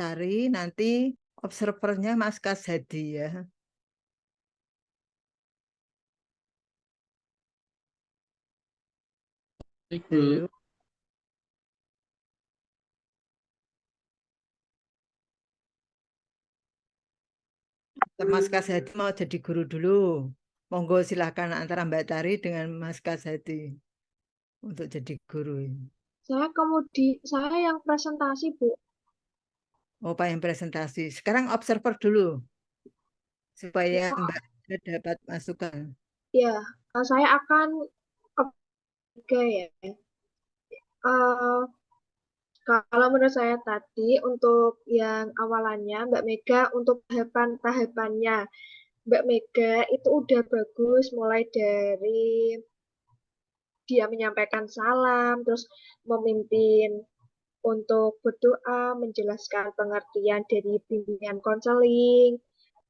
Tari, nanti observernya Mas Kashadi ya. Bu. Mas Kashadi mau jadi guru dulu. Monggo silakan antara Mbak Tari dengan Mas Kashadi untuk jadi guru. Saya yang presentasi, Bu. Oh, Pak yang presentasi. Sekarang observer dulu supaya Ya, Mbak dapat masukan. ya, saya akan tiga ya. Eh, Kalau menurut saya tadi untuk yang awalannya Mbak Mega untuk tahapan-tahapannya Mbak Mega itu udah bagus mulai dari dia menyampaikan salam, terus memimpin untuk berdoa, menjelaskan pengertian dari bimbingan konseling.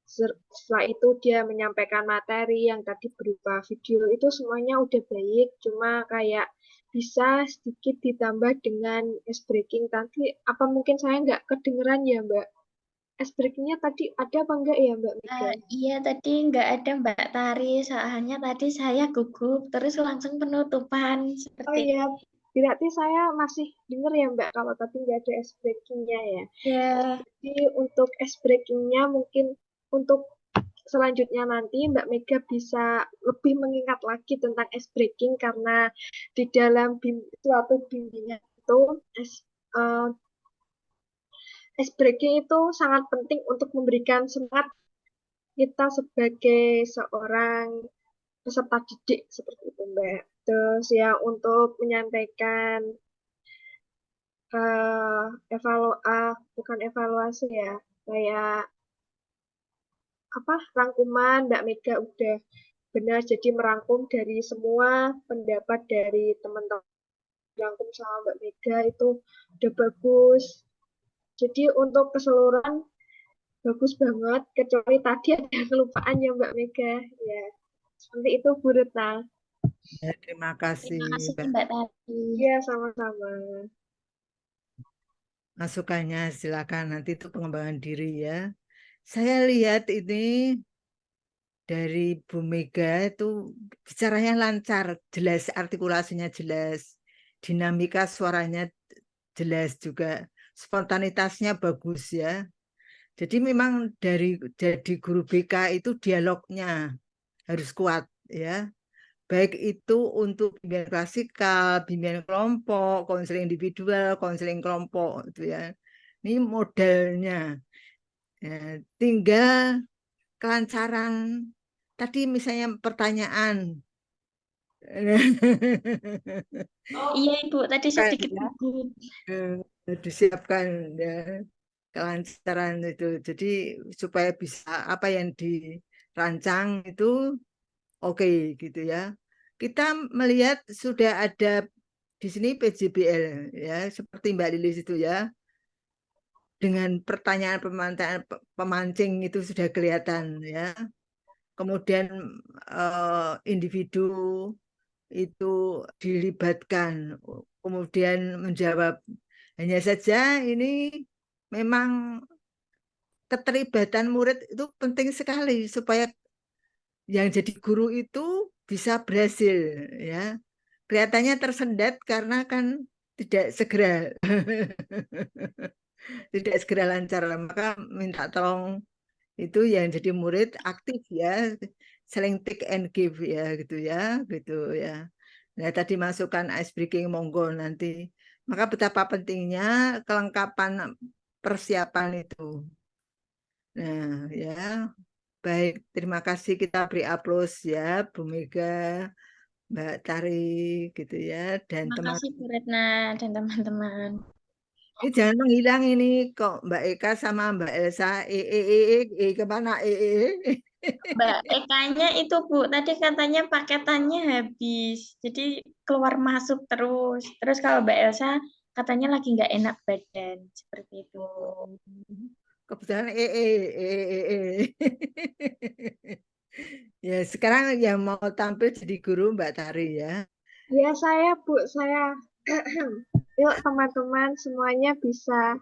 Setelah itu dia menyampaikan materi yang tadi berupa video, itu semuanya udah baik, cuma kayak bisa sedikit ditambah dengan ice breaking. Tadi apa mungkin saya nggak kedengeran ya Mbak? Ice breakingnya tadi ada apa enggak ya Mbak Mega? Iya, tadi nggak ada Mbak Tari, soalnya tadi saya gugup, terus langsung penutupan. Oh Seperti iya, berarti saya masih denger ya Mbak kalau tadi nggak ada ice breakingnya ya. ya. Jadi untuk ice breakingnya mungkin untuk selanjutnya nanti Mbak Mega bisa lebih mengingat lagi tentang ice breaking karena di dalam suatu bimbingan itu uh, ice breaking itu sangat penting untuk memberikan semangat kita sebagai seorang peserta didik seperti itu Mbak. Terus ya untuk menyampaikan bukan evaluasi ya, kayak apa rangkuman Mbak Mega udah benar jadi merangkum dari semua pendapat dari teman-teman dirangkum sama Mbak Mega itu udah bagus. Jadi untuk keseluruhan bagus banget kecuali tadi ada kelupaan ya Mbak Mega ya. Seperti itu Bu Retna. Ya, terima kasih Terima kasih Mbak. Mbak Tari. Iya sama-sama. Masukannya silakan, nanti itu pengembangan diri ya. Saya lihat ini dari Bu Mega itu bicaranya lancar, jelas, artikulasinya jelas, dinamika suaranya jelas juga, spontanitasnya bagus ya. Jadi memang dari jadi guru BK itu dialognya harus kuat ya. Baik itu untuk bimbingan klasikal, bimbingan kelompok, konseling individual, konseling kelompok itu ya. Ini modelnya. Ya, tinggal kelancaran. Tadi misalnya pertanyaan. Iya Ibu, tadi Kan, sedikit ya, gugup. disiapkan ya, kelancaran itu. Jadi supaya bisa apa yang dirancang itu oke gitu ya. Kita melihat sudah ada di sini PJBL ya, seperti Mbak Lilis itu ya. Dengan pertanyaan pemancing itu sudah kelihatan ya. Kemudian individu itu dilibatkan, kemudian menjawab. Hanya saja ini memang keterlibatan murid itu penting sekali supaya yang jadi guru itu bisa berhasil ya. Kelihatannya tersendat karena kan tidak segera tidak segera lancar, maka minta tolong itu yang jadi murid aktif ya, saling take and give ya gitu ya. Nah, tadi masukan ice breaking monggo nanti. Maka betapa pentingnya kelengkapan persiapan itu. Nah, ya. Baik, terima kasih, kita beri aplaus ya Bu Mega, Mbak Tari gitu ya, dan Terima teman. kasih Bu Retna dan teman-teman. Ini jangan menghilang ini kok Mbak Eka sama Mbak Elsa. Kemana Mbak Ekanya itu Bu, tadi katanya paketannya habis, jadi keluar masuk terus. Terus kalau Mbak Elsa katanya lagi nggak enak badan, seperti itu. Kebetulan Ya, sekarang yang mau tampil jadi guru Mbak Tari ya. Ya saya Bu, saya. Yuk teman-teman semuanya bisa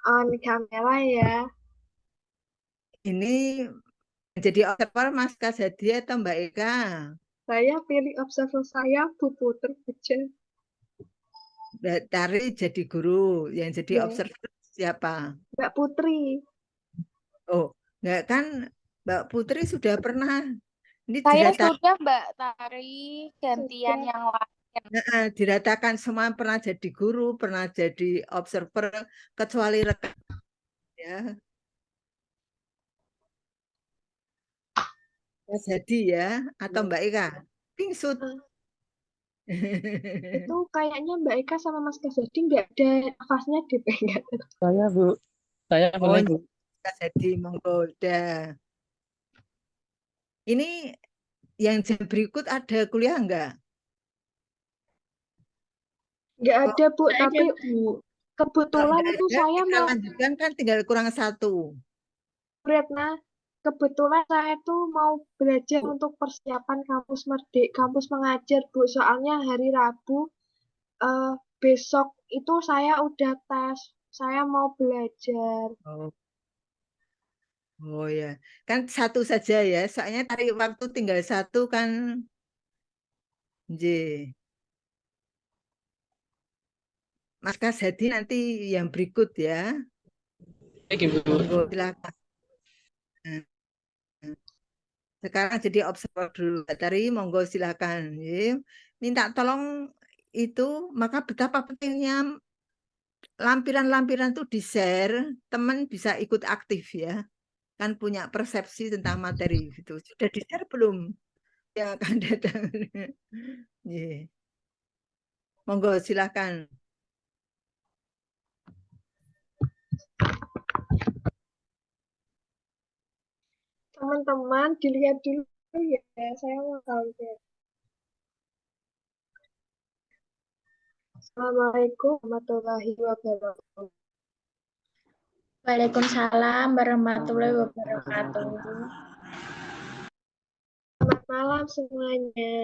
on kamera ya. Ini jadi observer Mas Kasadi atau Mbak Eka? Saya pilih observer saya, Bu Putri aja. Mbak Tari jadi guru, yang jadi Ya, observer siapa? Mbak Putri. Oh, enggak kan Mbak Putri sudah pernah ini Saya dirata, sudah Mbak Tari, gantian Sudah. yang lain. diratakan semua pernah jadi guru, pernah jadi observer kecuali rekan ya. Mas Hadi ya atau Mbak Eka? Pingsut. Itu kayaknya Mbak Eka sama Mas Kasadi nggak ada nafasnya di pegang. Saya Bu, saya Oh, boleh Bu. Mas Hadi monggo udah. Ini yang jam berikut ada kuliah enggak? Nggak Oh, ada Bu, Ada, tapi Bu. kalau kebetulan enggak itu ada, saya kita mau lanjutkan kan tinggal kurang satu. Retna. Kebetulan saya tuh mau belajar untuk persiapan kampus kampus mengajar Bu. Soalnya hari Rabu besok itu saya udah tes. Saya mau belajar. Oh, oh ya, kan satu saja ya. Soalnya tarik waktu tinggal satu kan. J. Mas Kasadi nanti yang berikut ya. Baik Ibu. Monggo silakan. Sekarang jadi observer dulu. Tari monggo silakan. Ya. Minta tolong itu, maka betapa pentingnya lampiran-lampiran itu di-share, teman bisa ikut aktif ya. Kan punya persepsi tentang materi gitu. Sudah di-share belum? Yang akan datang. Yeah. Monggo silakan. Teman-teman dilihat dulu ya. Saya mau tahu ya. Assalamualaikum warahmatullahi wabarakatuh. Waalaikumsalam warahmatullahi wabarakatuh. Selamat malam semuanya.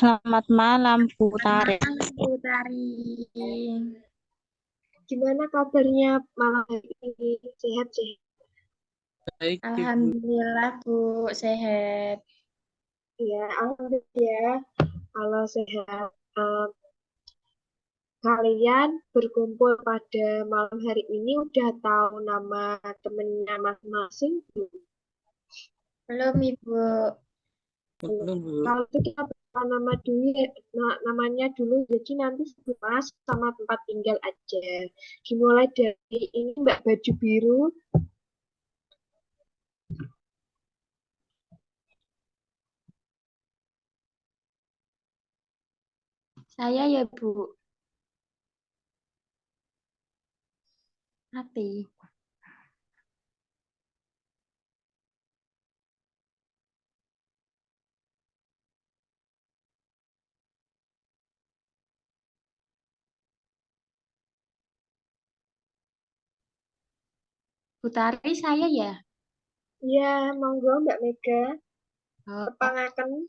Selamat malam, Bu Tari. Bu Tari. Gimana kabarnya malam hari ini? Sehat-sehat? Baik Ibu. Alhamdulillah, Bu, sehat. Ya, alhamdulillah ya. Kalau sehat. Kalian berkumpul pada malam hari ini udah tahu nama temennya masing-masing belum? Belum, Ibu. Belum Bu. Kalau itu kita beritahu nama dulu ya, namanya dulu, jadi nanti sebut mas sama tempat tinggal aja. Dimulai dari ini Mbak baju biru. Saya ya, Bu. Mati. Bu Tari, saya ya? Ya, monggo Mbak Mega. Oh, Kepangaken.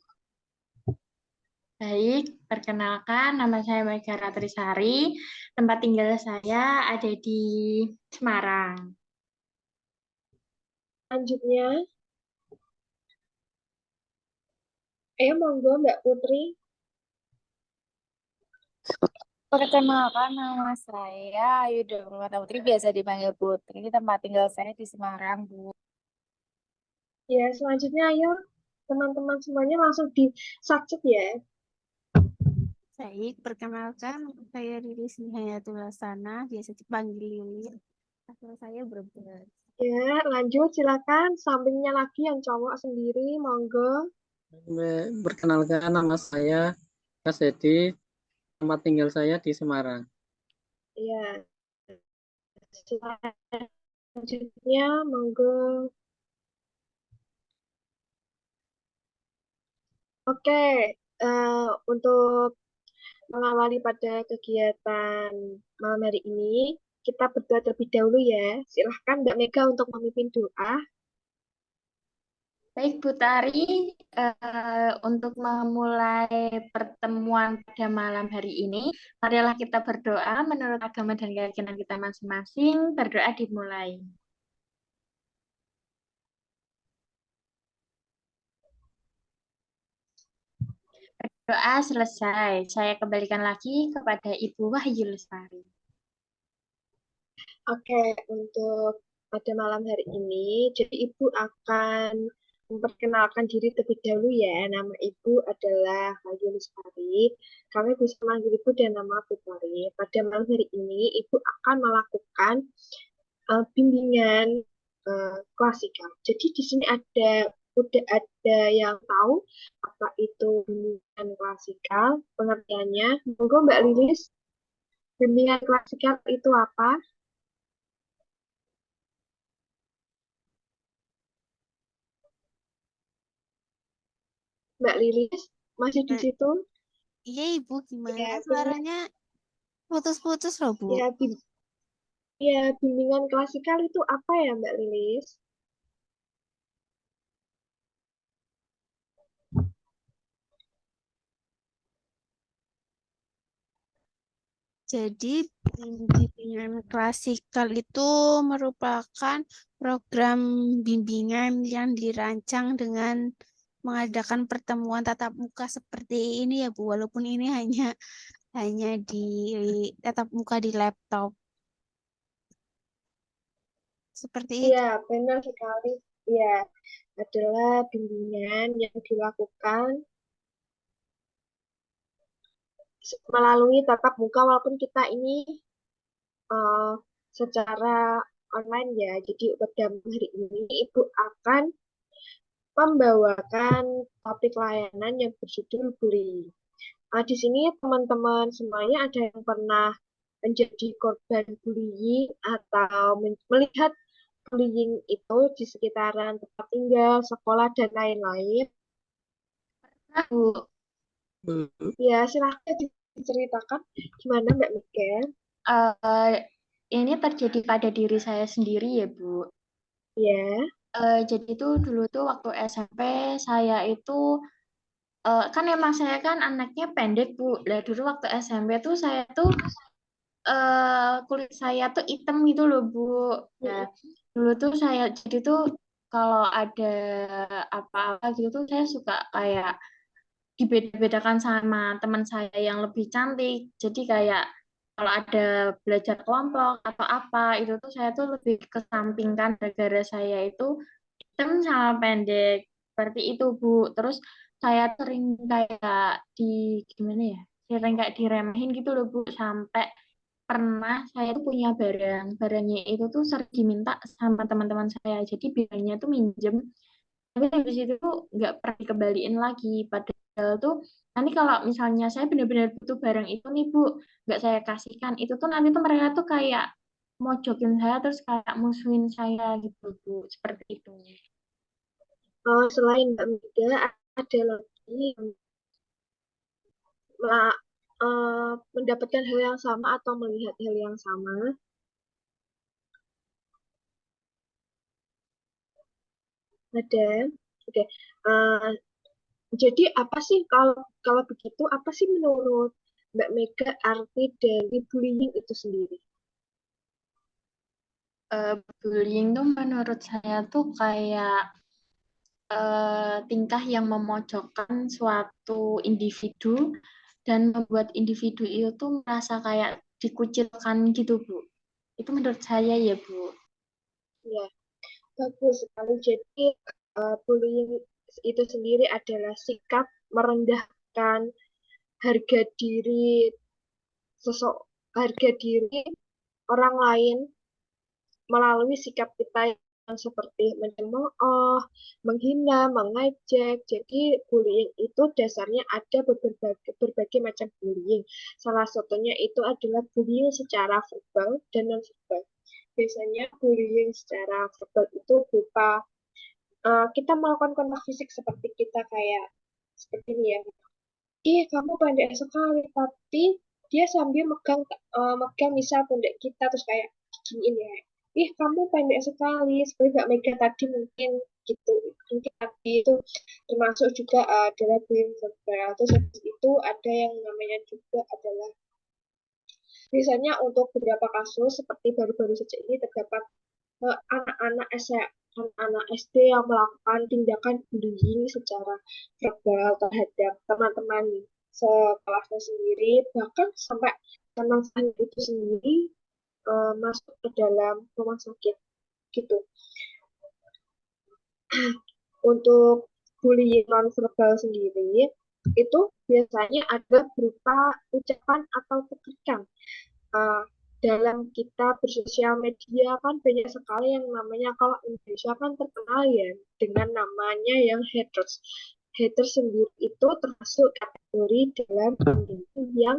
baik. Perkenalkan, nama saya Mega Ratrisari. Tempat tinggal saya ada di Semarang. Selanjutnya, monggo Mbak Putri. Perkenalkan, nama saya Ayu Dharma Putri, biasa dipanggil Putri. Tempat tinggal saya di Semarang, Bu. Ya, selanjutnya ayo teman-teman semuanya langsung di subject ya. Baik, perkenalkan saya Riris Nihayatul Hasanah, biasa dipanggil Lili. Asal saya Brebes. Ya, lanjut silakan. Sampingnya lagi yang cowok sendiri, monggo. Perkenalkan nama saya Kasedi, tempat tinggal saya di Semarang. Ya, selanjutnya monggo. Oke, untuk mengawali pada kegiatan malam hari ini, kita berdoa terlebih dahulu ya. Silahkan Mbak Mega untuk memimpin doa. Baik, Bu Tari, untuk memulai pertemuan pada malam hari ini, marilah kita berdoa menurut agama dan keyakinan kita masing-masing. Berdoa dimulai. Doa selesai. Saya kembalikan lagi kepada Ibu Wahyu Lestari. Oke, untuk pada malam hari ini, jadi Ibu akan memperkenalkan diri terlebih dahulu ya. Nama Ibu adalah Wahyu Lestari. Kami bisa manggil Ibu dan nama Putri. Pada malam hari ini, Ibu akan melakukan bimbingan klasikal. Jadi di sini udah ada yang tahu apa itu bimbingan klasikal, pengertiannya. Monggo Mbak Lilis, bimbingan klasikal itu apa? Mbak Lilis masih di Nah, situ? iya Ibu, gimana? Ya, Suaranya putus-putus loh, Bu. ya, ya, bimbingan klasikal itu apa ya Mbak Lilis? Jadi bimbingan klasikal itu merupakan program bimbingan yang dirancang dengan mengadakan pertemuan tatap muka seperti ini ya Bu, walaupun ini hanya di tatap muka di laptop. Seperti itu. Iya, benar sekali. Iya, adalah bimbingan yang dilakukan melalui tatap muka walaupun kita ini uh, secara online ya. Jadi pada hari ini Ibu akan membawakan topik layanan yang berjudul bullying. Di sini teman-teman semuanya ada yang pernah menjadi korban bullying atau melihat bullying itu di sekitaran tempat tinggal, sekolah, dan lain-lain. Nah, Bu, Ya, silahkan diceritakan gimana Mbak Mega. ini terjadi pada diri saya sendiri ya, Bu. Ya, Jadi itu dulu tuh waktu SMP saya itu kan emang saya kan anaknya pendek, Bu. Lah dulu waktu SMP tuh saya tuh kulit saya tuh hitam gitu loh, Bu. Nah, dulu tuh saya jadi tuh kalau ada apa-apa gitu tuh saya suka kayak dibeda-bedakan sama teman saya yang lebih cantik. Jadi kayak kalau ada belajar kelompok atau apa itu tuh saya tuh lebih kesampingkan gara-gara saya itu hitam sama pendek seperti itu Bu. Terus saya sering kayak gimana ya? Sering kayak diremehin gitu loh Bu sampai pernah saya tuh punya barangnya itu tuh sering diminta sama teman-teman saya. Jadi bilangnya tuh minjem tapi habis itu tuh nggak pernah dikembaliin lagi padahal tuh nanti kalau misalnya saya benar-benar butuh barang itu nih Bu nggak saya kasihkan itu tuh nanti tuh mereka tuh kayak mojokin saya terus kayak musuhin saya gitu Bu seperti itu. selain Mbak Mega, ada lagi yang mendapatkan hal yang sama atau melihat hal yang sama. Ada. Oke. Uh, jadi apa sih kalau kalau begitu apa sih menurut Mbak Mega arti dari bullying itu sendiri? Bullying tuh menurut saya tuh kayak tingkah yang memojokkan suatu individu dan membuat individu itu merasa kayak dikucilkan gitu Bu. Itu menurut saya ya Bu. Ya, bagus sekali. Jadi bullying itu sendiri adalah sikap merendahkan harga diri harga diri orang lain melalui sikap kita yang seperti mencemooh, menghina, mengejek. Jadi bullying itu dasarnya ada berbagai macam bullying. Salah satunya itu adalah bullying secara verbal dan non-verbal. Biasanya bullying secara verbal itu berupa kita melakukan kontak fisik seperti kita kayak seperti ini ya. Ih, kamu pendek sekali, tapi dia sambil megang misal pundak kita terus kayak giniin ya. Ih, kamu pendek sekali. Seperti Mbak Mega tadi mungkin gitu. Mungkin tadi itu termasuk juga adalah bullying verbal. Terus habis itu ada yang namanya juga adalah misalnya untuk beberapa kasus seperti baru-baru saja ini terdapat anak-anak anak-anak SD yang melakukan tindakan bullying secara verbal terhadap teman-teman sekelasnya sendiri, bahkan sampai teman saya itu sendiri masuk ke dalam rumah sakit gitu. Untuk bullying nonverbal sendiri itu biasanya ada berupa ucapan atau ketikan. Dalam kita bersosial media kan banyak sekali yang namanya, kalau Indonesia kan terkenal ya dengan namanya yang haters. Haters sendiri itu termasuk kategori dalam bullying yang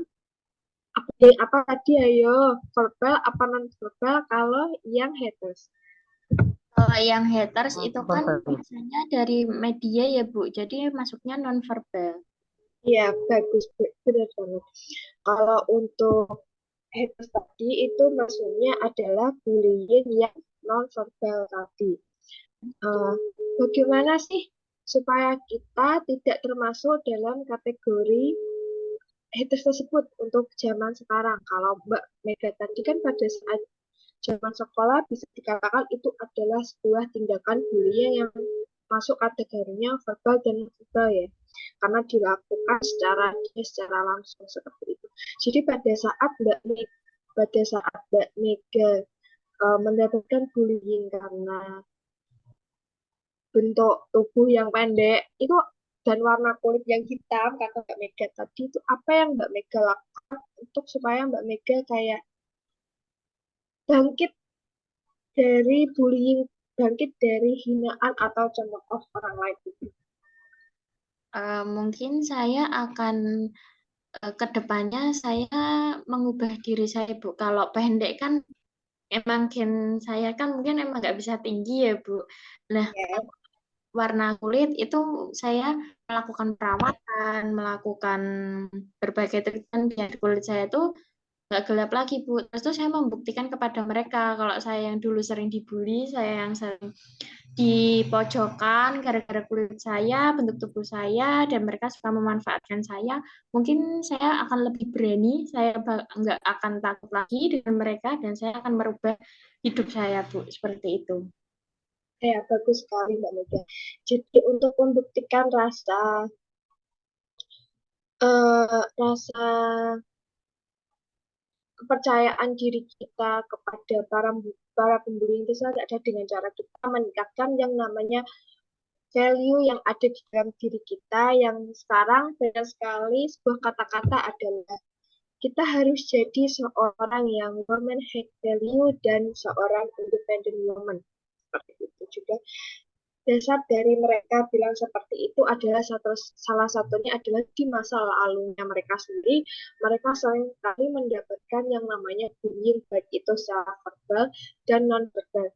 apa tadi ayo, verbal apa non verbal kalau yang haters. Kalau yang haters itu kan biasanya dari media ya Bu, jadi masuknya non-verbal. Iya, bagus, benar banget. Kalau untuk haters tadi itu maksudnya adalah bullying yang non-verbal tadi. Bagaimana sih supaya kita tidak termasuk dalam kategori haters tersebut untuk zaman sekarang? Kalau Mbak Mega tadi kan pada saat zaman sekolah bisa dikatakan itu adalah sebuah tindakan bullying yang masuk kategorinya verbal dan verbal ya, karena dilakukan secara langsung seperti itu. Jadi pada saat Mbak Mega mendapatkan bullying karena bentuk tubuh yang pendek itu dan warna kulit yang hitam, kata Mbak Mega tadi, itu apa yang Mbak Mega lakukan untuk supaya Mbak Mega kayak bangkit dari bullying, bangkit dari hinaan atau cemooh orang lain itu? Mungkin saya akan ke depannya saya mengubah diri saya Bu. Kalau pendek kan emang saya kan mungkin emang nggak bisa tinggi ya Bu. Nah, Ya, warna kulit itu saya melakukan perawatan, melakukan berbagai treatment biar kulit saya itu nggak gelap lagi Bu. Terus tuh saya membuktikan kepada mereka kalau saya yang dulu sering dibully, saya yang sering dipojokkan gara-gara kulit saya, bentuk tubuh saya, dan mereka suka memanfaatkan saya. Mungkin saya akan lebih berani, saya nggak akan takut lagi dengan mereka, dan saya akan merubah hidup saya Bu, seperti itu. ya bagus sekali Mbak Mega. Jadi untuk membuktikan rasa kepercayaan diri kita kepada para pembuli itu ada dengan cara kita meningkatkan yang namanya value yang ada di dalam diri kita, yang sekarang banyak sekali sebuah kata-kata adalah kita harus jadi seorang yang woman have value dan seorang independent woman. Seperti itu juga. Dasar dari mereka bilang seperti itu adalah salah satunya adalah di masa lalunya mereka sendiri, mereka sering kali mendapatkan yang namanya bullying, baik itu secara verbal dan non-verbal.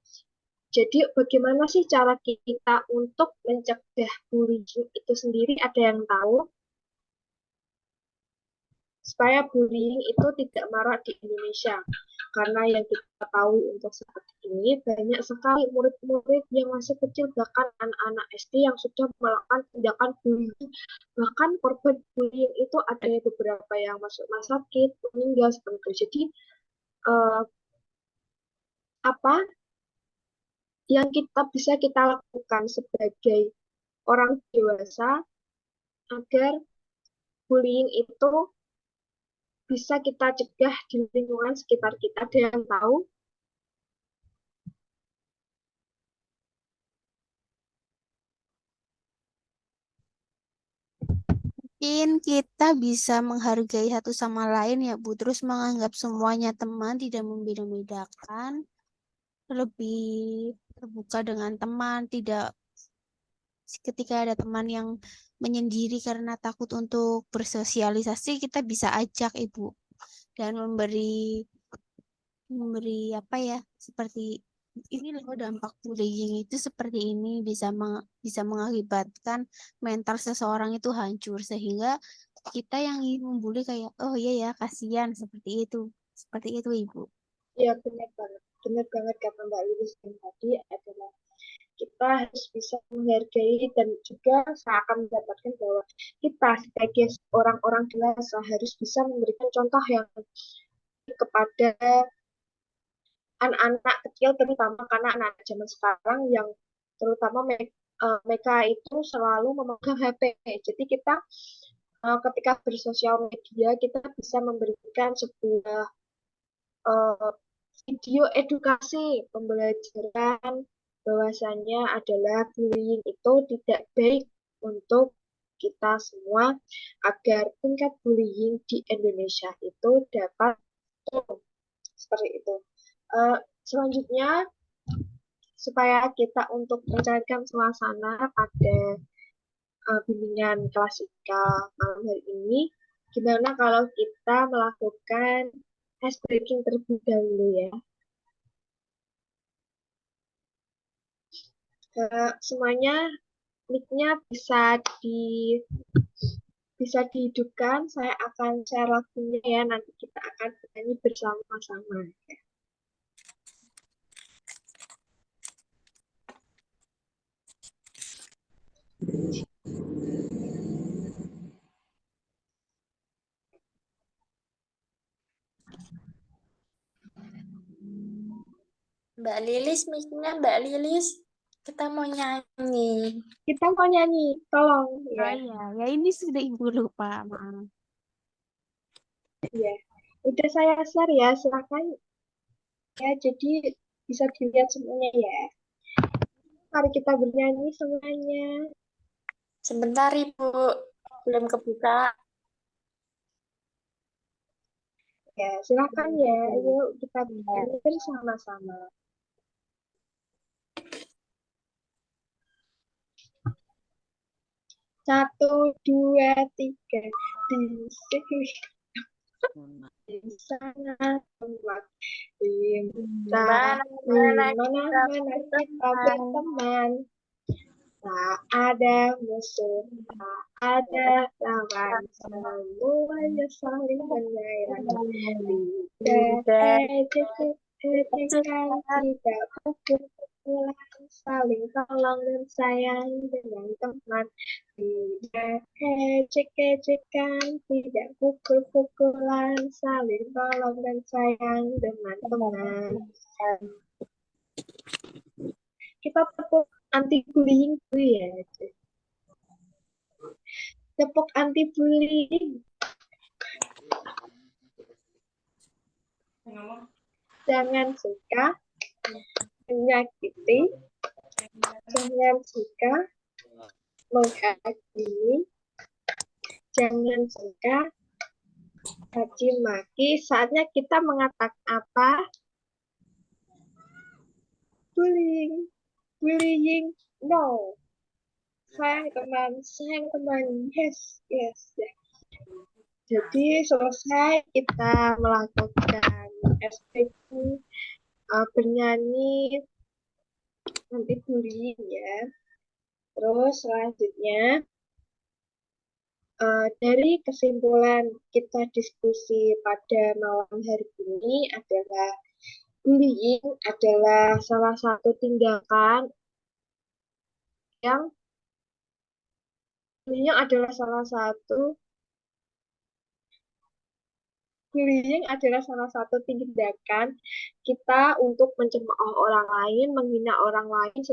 Jadi bagaimana sih cara kita untuk mencegah bullying itu sendiri? Ada yang tahu? Supaya bullying itu tidak marak di Indonesia. Karena yang kita tahu untuk saat ini, banyak sekali murid-murid yang masih kecil, bahkan anak-anak SD yang sudah melakukan tindakan bullying. Bahkan korban bullying itu ada beberapa yang masuk rumah sakit, meninggal seperti itu. Jadi, apa yang bisa kita lakukan sebagai orang dewasa agar bullying itu bisa kita cegah di lingkungan sekitar kita? Ada yang tahu? Mungkin kita bisa menghargai satu sama lain ya Bu, terus menganggap semuanya teman, tidak membeda-bedakan, lebih terbuka dengan teman, tidak ketika ada teman yang menyendiri karena takut untuk bersosialisasi, kita bisa ajak Ibu dan memberi apa ya, seperti ini loh dampak bullying itu seperti ini, bisa mengakibatkan mental seseorang itu hancur, sehingga kita yang ingin membuli kayak oh iya ya kasihan, seperti itu Ibu. Ya, benar banget. Benar banget kata Mbak Lilis yang tadi adalah kita harus bisa menghargai dan juga seakan mendapatkan bahwa kita sebagai orang-orang dewasa harus bisa memberikan contoh yang kepada anak-anak kecil, terutama karena anak zaman sekarang yang terutama mereka itu selalu memegang HP. Jadi kita ketika bersosial media kita bisa memberikan sebuah video edukasi pembelajaran bahwasanya adalah bullying itu tidak baik untuk kita semua agar tingkat bullying di Indonesia itu dapat turun. Seperti itu. Selanjutnya, supaya kita untuk mencairkan suasana pada bimbingan klasikal malam hari ini, gimana kalau kita melakukan ice breaking terlebih dahulu ya. Semuanya mic-nya bisa dihidupkan. Saya akan share lagunya ya, nanti kita akan bernyanyi bersama-sama. Mbak Lilis, mic-nya Mbak Lilis. Kita mau nyanyi. Kita mau nyanyi, tolong Oh ya. iya, ya ini sudah Ibu lupa, maaf. Iya, udah saya share ya, silakan ya. Jadi bisa dilihat semuanya ya. Mari kita bernyanyi semuanya. Sebentar, Ibu. Belum kebuka. Ya, silakan ya. Ayo kita bernyanyi bersama-sama. Satu, dua, tiga. Di sini, di sana, tempat. Di mana kita berteman. Tak ada musuh, tak ada lawan, semuanya saling menyayangi. Tidak ejekan, tidak pukul-pukulan, saling tolong dan sayang dengan teman. Tidak ejek-ejekan, tidak pukul-pukulan, saling tolong dan sayang dengan teman. Kita tepuk anti bullying dulu ya. Tepuk anti bullying. Jangan suka menyakiti, jangan suka menghakimi, jangan suka caci maki. Saatnya kita mengatakan apa? Bullying. Bullying, no. Sayang teman, yes, yes, yes. Jadi selesai kita melakukan SPQ, bernyanyi anti bullying ya. Terus selanjutnya dari kesimpulan kita diskusi pada malam hari ini adalah bullying adalah salah satu tindakan yang bullying adalah salah satu tindakan kita untuk mencemooh orang lain, menghina orang lain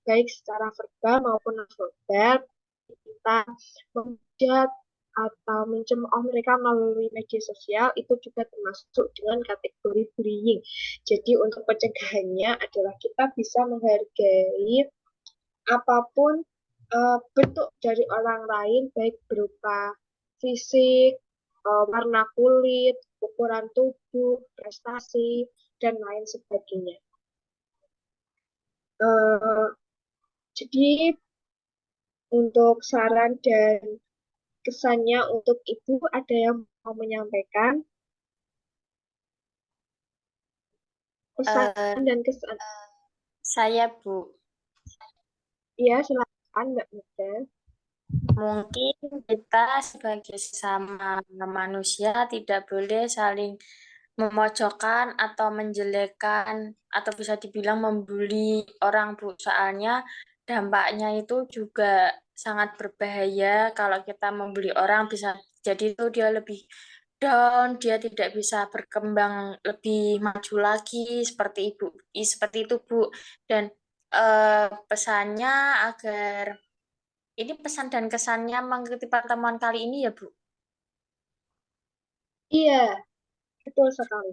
baik secara verbal maupun non-verbal. Kita menghujat atau mencemooh mereka melalui media sosial itu juga termasuk dengan kategori bullying. Jadi untuk pencegahannya adalah kita bisa menghargai apapun bentuk dari orang lain, baik berupa fisik, warna kulit, ukuran tubuh, prestasi, dan lain sebagainya. Jadi untuk saran dan kesannya untuk Ibu ada yang mau menyampaikan? Pesan dan kesan. Saya, Bu. Iya, silakan Mbak Muda. Mungkin kita sebagai sesama manusia tidak boleh saling memojokkan atau menjelekkan atau bisa dibilang membuli orang, Bu. Soalnya dampaknya itu juga sangat berbahaya kalau kita membuli orang, bisa jadi itu dia lebih down, dia tidak bisa berkembang lebih maju lagi seperti itu, Bu. Dan pesannya agar ini pesan dan kesannya mengikuti pertemuan kali ini ya, Bu. Iya, betul sekali.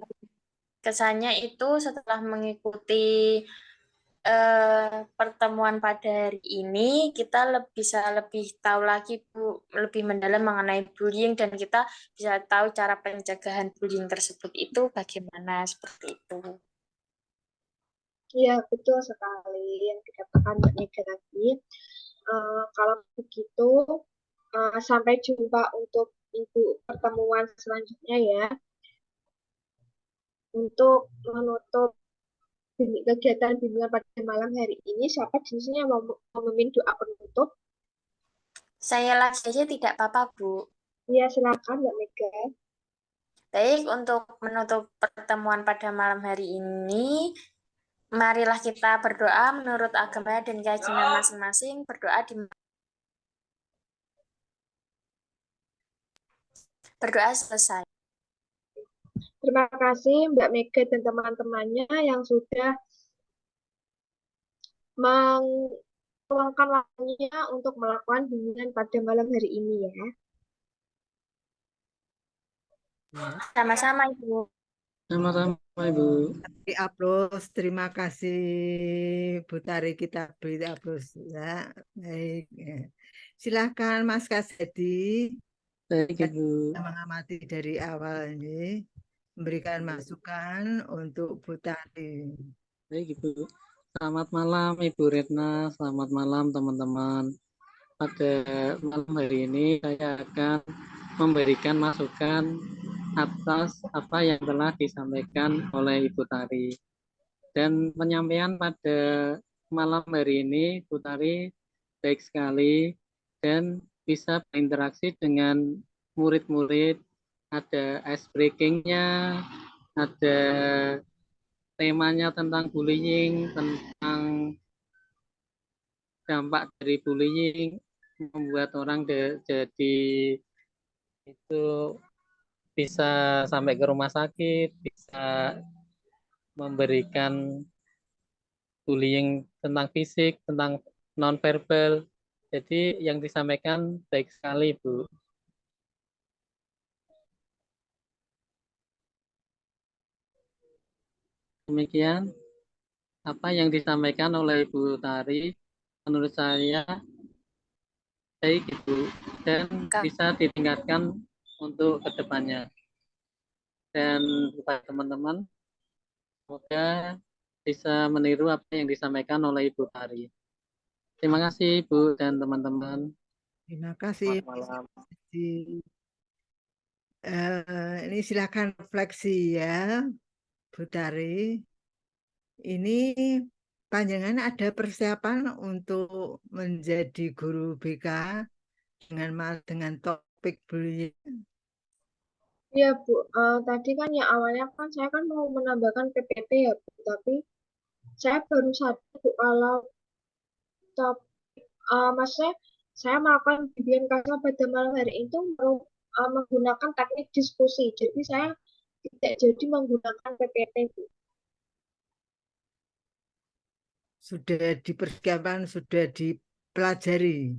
Kesannya itu setelah mengikuti pertemuan pada hari ini, kita bisa lebih tahu lagi, Bu, lebih mendalam mengenai bullying, dan kita bisa tahu cara pencegahan bullying tersebut itu bagaimana, seperti itu. Iya, betul sekali yang dikatakan Mbak Mega tadi. Kalau begitu, sampai jumpa untuk minggu pertemuan selanjutnya ya. Untuk menutup kegiatan bimbingan pada malam hari ini, siapa di sini yang mau memimpin doa penutup? Saya lagi saja tidak apa-apa, Bu. Iya, silakan Mbak Mega. Baik, untuk menutup pertemuan pada malam hari ini, marilah kita berdoa menurut agama dan keyakinan masing-masing. Berdoa selesai. Terima kasih Mbak Mega dan teman-temannya yang sudah meluangkan waktunya untuk melakukan bimbingan pada malam hari ini ya. Sama-sama, Ibu. Sama-sama Ibu. Di-upload. Terima kasih Bu Tari, kita beri upload ya. Baik. Silakan Mas Kasedi. Baik Ibu. Saya mengamati dari awal ini, memberikan masukan untuk Bu Tari. Baik Ibu. Selamat malam Ibu Retna, selamat malam teman-teman. Pada malam hari ini saya akan memberikan masukan atas apa yang telah disampaikan oleh Ibu Tari. Dan penyampaian pada malam hari ini Ibu Tari baik sekali dan bisa berinteraksi dengan murid-murid, ada ice breaking-nya, ada temanya tentang bullying, tentang dampak dari bullying, membuat orang jadi itu bisa sampai ke rumah sakit, bisa memberikan bullying tentang fisik, tentang nonverbal. Jadi yang disampaikan baik sekali, Bu. Demikian apa yang disampaikan oleh Ibu Tari, menurut saya baik Ibu, dan bisa ditingkatkan untuk kedepannya. Dan buat teman-teman, semoga bisa meniru apa yang disampaikan oleh Ibu Tari. Terima kasih Ibu dan teman-teman. Terima kasih. Selamat malam. Ini silakan refleksi ya, Bu Tari. Ini panjangan ada persiapan untuk menjadi guru BK dengan topik bullying. Iya Bu, tadi kan ya awalnya kan saya kan mau menambahkan PPT ya Bu, tapi saya baru sadar Bu kalau maksudnya saya melakukan bimbingan KK pada malam hari itu menggunakan teknik diskusi, jadi saya tidak jadi menggunakan PPT Bu. Sudah dipersiapkan, sudah dipelajari.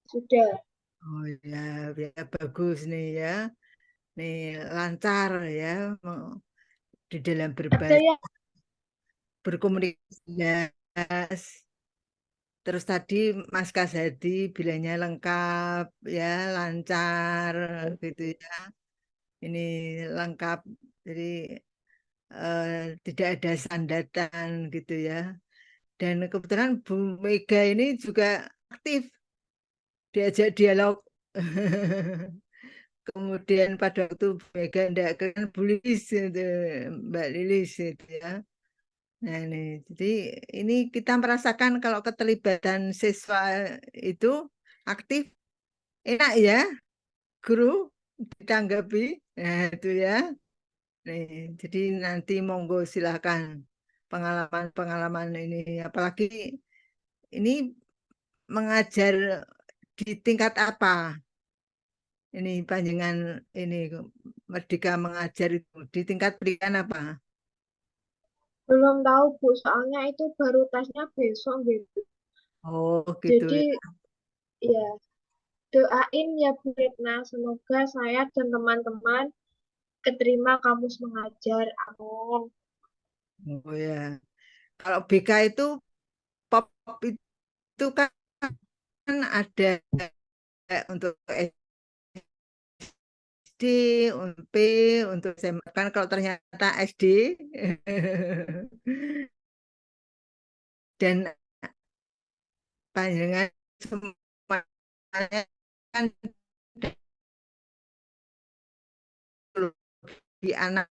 Sudah. Oh ya, ya bagus nih ya. Nih lancar ya di dalam berkomunikasi. Terus tadi Mas Kasadi bilangnya lengkap ya, lancar gitu ya. Ini lengkap, jadi tidak ada sandatan gitu ya. Dan kebetulan Bu Mega ini juga aktif diajak dialog. Kemudian pada waktu Bu Mega tidak kan Bu Lilis gitu, Mbak Lilis gitu ya. Nah ini, jadi ini kita merasakan kalau keterlibatan siswa itu aktif, enak ya, guru ditanggapi, nah itu ya. Nih, jadi nanti monggo silakan pengalaman-pengalaman ini, apalagi ini mengajar di tingkat apa? Ini panjenengan ini Merdeka mengajar itu di tingkat pendidikan apa? Belum tahu Bu, soalnya itu baru tesnya besok gitu. Oh, gitu Jadi ya. ya doain ya Bu Retna, semoga saya dan teman-teman keterima kampus mengajar. Amin. Oh ya. Kalau BK itu pop itu kan ada untuk SD, untuk P, untuk SMA. Kan kalau ternyata SD dan panjangan semuanya kan di anak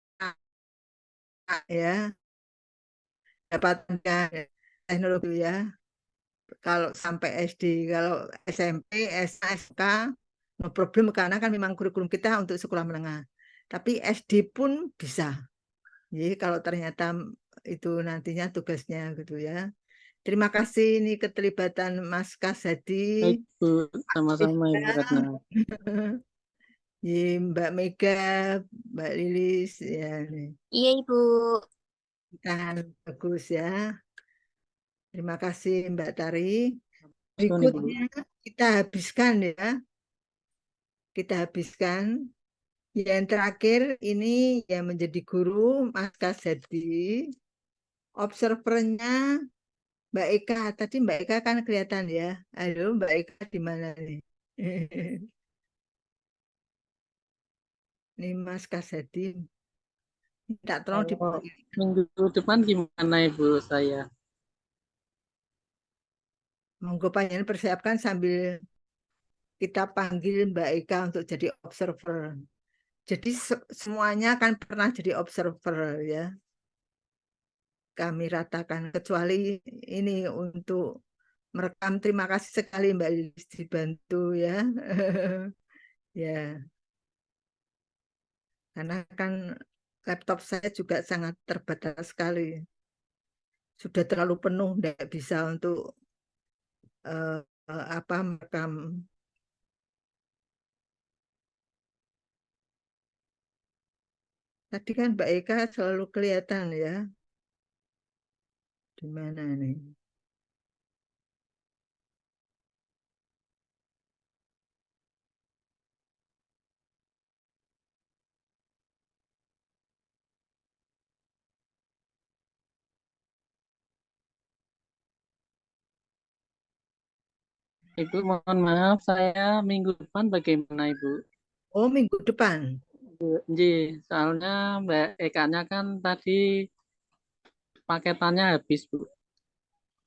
ya dapatnya teknologi ya. Kalau sampai SD, kalau SMP, SMA, SK, no problem karena kan memang kurikulum kita untuk sekolah menengah. Tapi SD pun bisa. Jadi kalau ternyata itu nantinya tugasnya gitu ya. Terima kasih ini keterlibatan Mas Kasadi, Baik, Bu. Sama-sama, Ibu Retno. Mbak Mega, Mbak Lilis, ya nih. Iya, Ibu. Tahan bagus ya. Terima kasih Mbak Tari. Sun, Ibu. Berikutnya kita habiskan ya. Kita habiskan. Yang terakhir ini yang menjadi guru Mas Kasadi. Observernya Mbak Eka. Tadi Mbak Eka kan kelihatan ya. Halo Mbak Eka di mana nih? Ini Mas Kasadi. Minta tolong Kalau dipanggil. minggu depan gimana, Ibu saya? Monggo panjenengan persiapkan sambil kita panggil Mbak Eka untuk jadi observer. Jadi semuanya kan pernah jadi observer ya. Kami ratakan kecuali ini untuk merekam. Terima kasih sekali Mbak Lilis dibantu ya. Ya, karena kan laptop saya juga sangat terbatas sekali. Sudah terlalu penuh, tidak bisa untuk apa merekam. Tadi kan Mbak Eka selalu kelihatan ya. Di mana nih? Ibu, mohon maaf, saya minggu depan bagaimana, Ibu? Oh, minggu depan. Ji, soalnya Mbak Eka-nya kan tadi paketannya habis, Bu.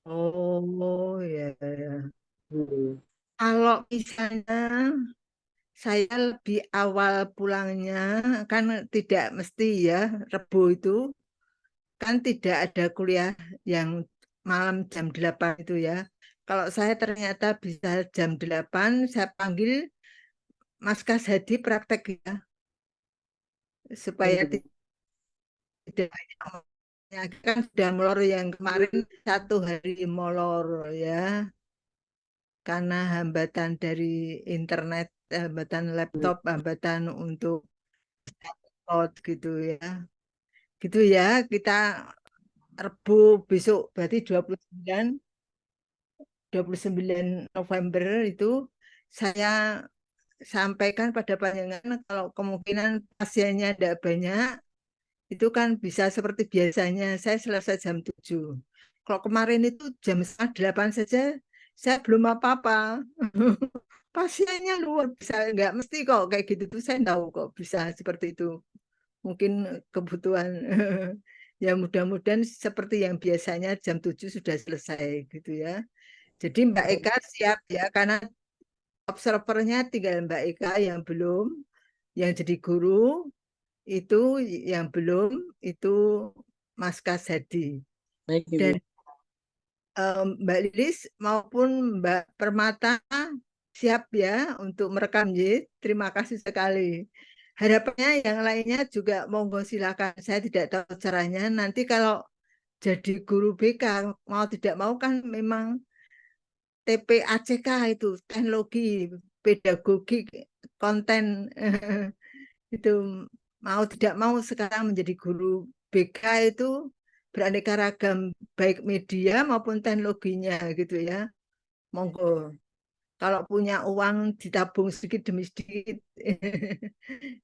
Oh, ya, ya. Hmm. Kalau misalnya saya lebih awal pulangnya, kan tidak mesti ya, Rebo itu kan tidak ada kuliah yang malam jam 8 itu ya. Kalau saya ternyata bisa jam 8, saya panggil Mas Kasadi praktek ya, supaya Baik, tidak banyak kan sudah molor yang kemarin 1 hari molor ya, karena hambatan dari internet, hambatan Ibu. laptop, hambatan untuk out gitu ya. Gitu ya, kita Rebo besok berarti 29 November itu saya sampaikan pada panjenengan kalau kemungkinan pasiennya tidak banyak, itu kan bisa seperti biasanya saya selesai jam 7. Kalau kemarin itu jam setengah 8 saja saya belum apa-apa. Pasiennya luar biasa, nggak mesti kok kayak gitu tuh, saya tahu kok bisa seperti itu. Mungkin kebutuhan ya, mudah-mudahan seperti yang biasanya jam 7 sudah selesai gitu ya. Jadi Mbak Eka siap ya, karena observernya tinggal Mbak Eka yang belum, yang jadi guru itu yang belum, itu Mas Kasadi. Baik, Ibu. Dan Mbak Lilis maupun Mbak Permata siap ya untuk merekam ya. Terima kasih sekali. Harapannya yang lainnya juga monggo silakan. Saya tidak tahu caranya. Nanti kalau jadi guru BK, mau tidak mau kan memang TPACK itu teknologi pedagogi konten itu mau tidak mau sekarang menjadi guru BK itu beraneka ragam baik media maupun teknologinya gitu ya. Monggo kalau punya uang ditabung sedikit demi sedikit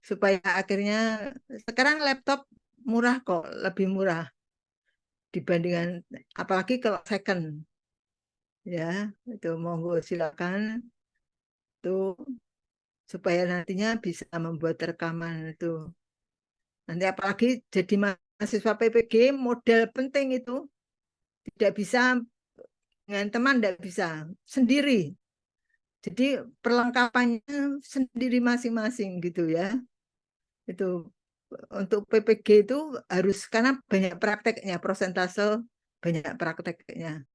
supaya akhirnya sekarang laptop murah kok, lebih murah dibandingkan apalagi kalau second ya, itu monggo silakan tuh supaya nantinya bisa membuat rekaman itu. Nanti apalagi jadi mahasiswa PPG modal penting itu tidak bisa dengan teman, tidak bisa sendiri. Jadi perlengkapannya sendiri masing-masing gitu ya. Itu untuk PPG itu harus karena banyak prakteknya, prosentase banyak prakteknya.